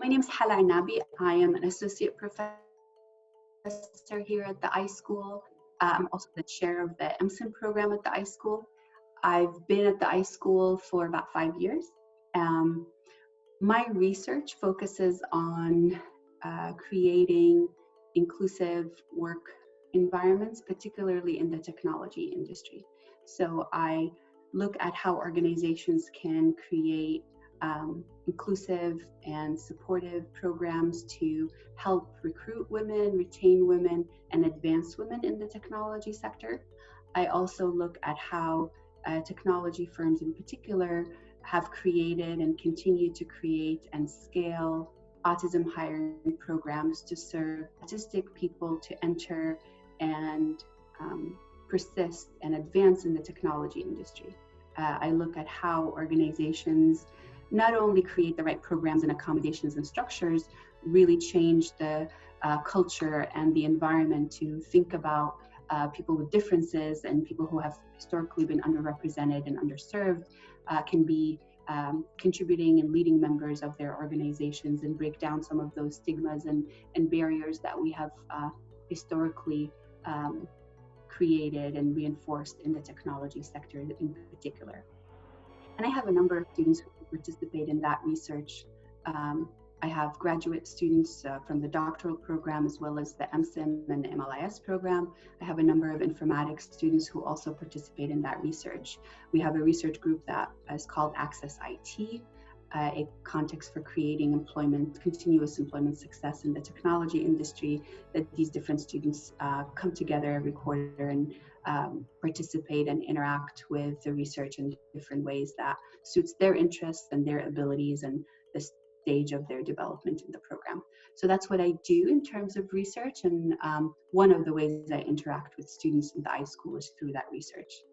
My name is Hala Annabi. I am an associate professor here at the iSchool. I'm also the chair of the MSIM program at the iSchool. I've been at the iSchool for about 5 years. My research focuses on creating inclusive work environments, particularly in the technology industry. So I look at how organizations can create inclusive and supportive programs to help recruit women, retain women, and advance women in the technology sector. I also look at how technology firms in particular have created and continue to create and scale autism hiring programs to serve autistic people to enter and persist and advance in the technology industry. I look at how organizations not only create the right programs and accommodations and structures, really change the culture and the environment to think about people with differences and people who have historically been underrepresented and underserved can be contributing and leading members of their organizations and break down some of those stigmas and barriers that we have historically created and reinforced in the technology sector in particular. And I have a number of students who participate in that research. I have graduate students from the doctoral program as well as the MSIM and the MLIS program. I have a number of informatics students who also participate in that research. We have a research group that is called Access IT, a context for creating continuous employment success in the technology industry, that these different students come together every quarter and participate and interact with the research in different ways that suits their interests and their abilities and the stage of their development in the program. So that's what I do in terms of research, and one of the ways I interact with students in the iSchool is through that research.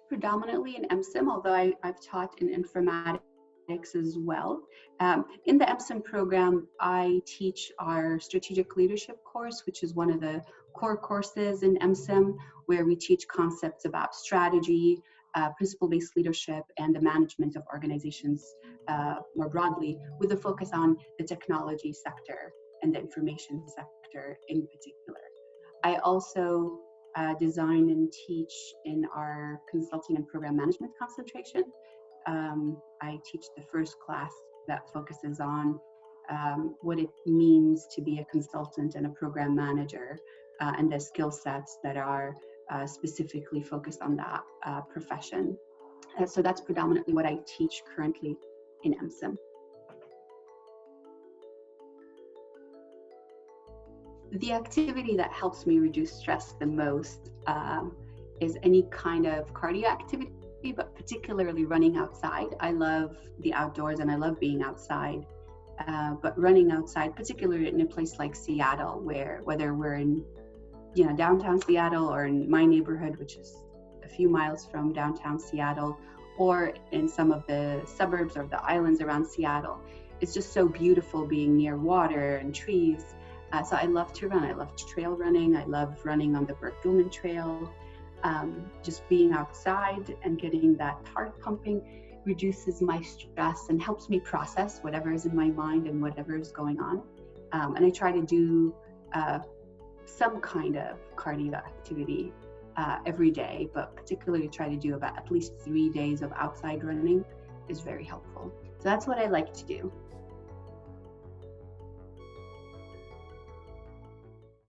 Predominantly in MSIM, although I've taught in informatics as well. In the MSIM program, I teach our strategic leadership course, which is one of the core courses in MSIM, where we teach concepts about strategy, principle-based leadership, and the management of organizations more broadly, with a focus on the technology sector and the information sector in particular. I also design and teach in our consulting and program management concentration. I teach the first class that focuses on what it means to be a consultant and a program manager and the skill sets that are specifically focused on that profession. So that's predominantly what I teach currently in MSIM. The activity that helps me reduce stress the most is any kind of cardio activity, but particularly running outside. I love the outdoors and I love being outside, but running outside, particularly in a place like Seattle, where whether we're in downtown Seattle or in my neighborhood, which is a few miles from downtown Seattle, or in some of the suburbs or the islands around Seattle, it's just so beautiful being near water and trees. So I love to run. I love trail running. I love running on the Burke-Gilman Trail. Just being outside and getting that heart pumping reduces my stress and helps me process whatever is in my mind and whatever is going on. And I try to do some kind of cardio activity every day, but particularly try to do about at least 3 days of outside running is very helpful. So that's what I like to do.